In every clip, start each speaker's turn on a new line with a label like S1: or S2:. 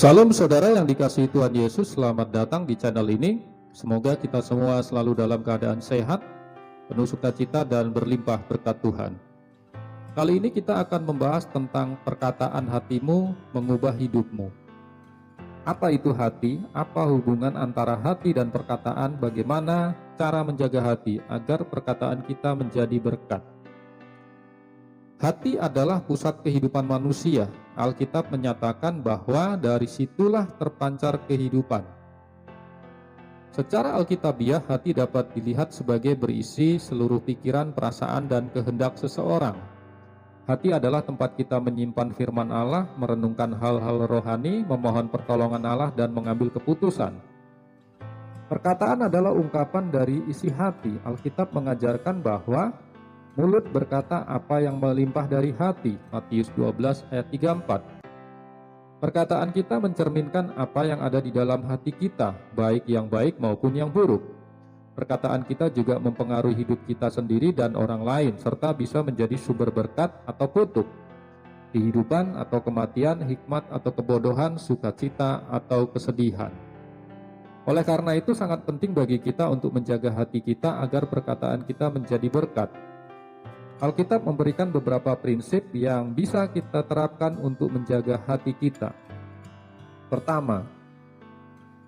S1: Salam saudara yang dikasihi Tuhan Yesus, selamat datang di channel ini. Semoga kita semua selalu dalam keadaan sehat, penuh sukacita dan berlimpah berkat Tuhan. Kali ini kita akan membahas tentang perkataan hatimu mengubah hidupmu. Apa itu hati? Apa hubungan antara hati dan perkataan? Bagaimana cara menjaga hati agar perkataan kita menjadi berkat? Hati adalah pusat kehidupan manusia. Alkitab menyatakan bahwa dari situlah terpancar kehidupan. Secara alkitabiah, hati dapat dilihat sebagai berisi seluruh pikiran, perasaan, dan kehendak seseorang. Hati adalah tempat kita menyimpan firman Allah, merenungkan hal-hal rohani, memohon pertolongan Allah, dan mengambil keputusan. Perkataan adalah ungkapan dari isi hati. Alkitab mengajarkan bahwa mulut berkata apa yang melimpah dari hati, Matius 12 ayat 34. Perkataan kita mencerminkan apa yang ada di dalam hati kita, baik yang baik maupun yang buruk. Perkataan kita juga mempengaruhi hidup kita sendiri dan orang lain, serta bisa menjadi sumber berkat atau kutuk, kehidupan atau kematian, hikmat atau kebodohan, sukacita atau kesedihan. Oleh karena itu sangat penting bagi kita untuk menjaga hati kita agar perkataan kita menjadi berkat. Alkitab memberikan beberapa prinsip yang bisa kita terapkan untuk menjaga hati kita. Pertama,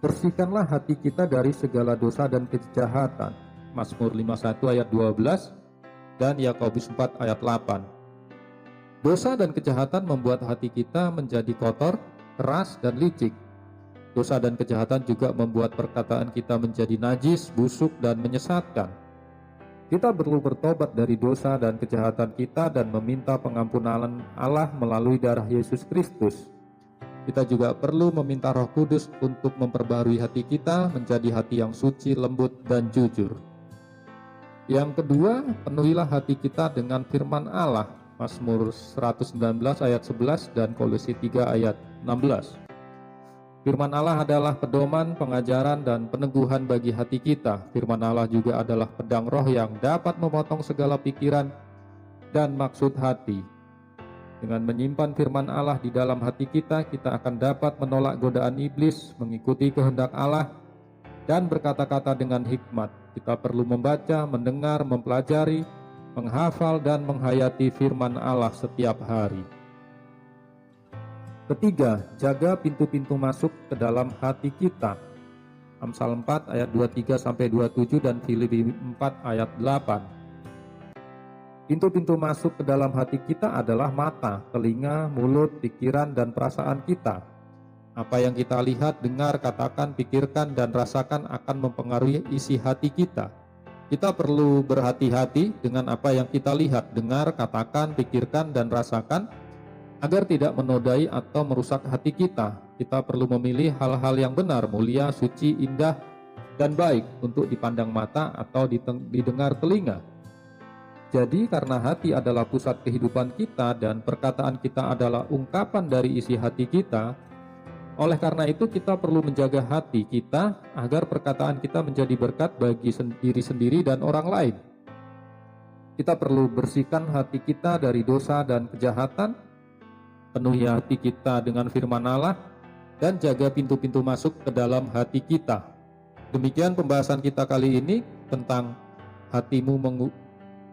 S1: bersihkanlah hati kita dari segala dosa dan kejahatan. Mazmur 51 ayat 12 dan Yakobus 4 ayat 8. Dosa dan kejahatan membuat hati kita menjadi kotor, keras, dan licik. Dosa dan kejahatan juga membuat perkataan kita menjadi najis, busuk, dan menyesatkan. Kita perlu bertobat dari dosa dan kejahatan kita dan meminta pengampunan Allah melalui darah Yesus Kristus. Kita juga perlu meminta Roh Kudus untuk memperbarui hati kita menjadi hati yang suci, lembut, dan jujur. Yang kedua, penuhilah hati kita dengan firman Allah. Mazmur 119 ayat 11 dan Kolose 3 ayat 16. Firman Allah adalah pedoman, pengajaran, dan peneguhan bagi hati kita. Firman Allah juga adalah pedang roh yang dapat memotong segala pikiran dan maksud hati. Dengan menyimpan firman Allah di dalam hati kita, kita akan dapat menolak godaan iblis, mengikuti kehendak Allah, dan berkata-kata dengan hikmat. Kita perlu membaca, mendengar, mempelajari, menghafal, dan menghayati firman Allah setiap hari. Ketiga, jaga pintu-pintu masuk ke dalam hati kita. Amsal 4 ayat 23-27 dan Filipi 4 ayat 8. Pintu-pintu masuk ke dalam hati kita adalah mata, telinga, mulut, pikiran, dan perasaan kita. Apa yang kita lihat, dengar, katakan, pikirkan, dan rasakan akan mempengaruhi isi hati kita. Kita perlu berhati-hati dengan apa yang kita lihat, dengar, katakan, pikirkan, dan rasakan, agar tidak menodai atau merusak hati kita. Kita perlu memilih hal-hal yang benar, mulia, suci, indah, dan baik untuk dipandang mata atau didengar telinga. Jadi karena hati adalah pusat kehidupan kita dan perkataan kita adalah ungkapan dari isi hati kita, oleh karena itu kita perlu menjaga hati kita agar perkataan kita menjadi berkat bagi diri sendiri dan orang lain. Kita perlu bersihkan hati kita dari dosa dan kejahatan, penuhi hati kita dengan firman Allah, dan jaga pintu-pintu masuk ke dalam hati kita. Demikian pembahasan kita kali ini tentang hatimu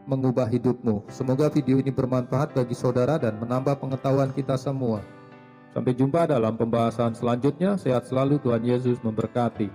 S1: mengubah hidupmu. Semoga video ini bermanfaat bagi saudara dan menambah pengetahuan kita semua. Sampai jumpa dalam pembahasan selanjutnya. Sehat selalu, Tuhan Yesus memberkati.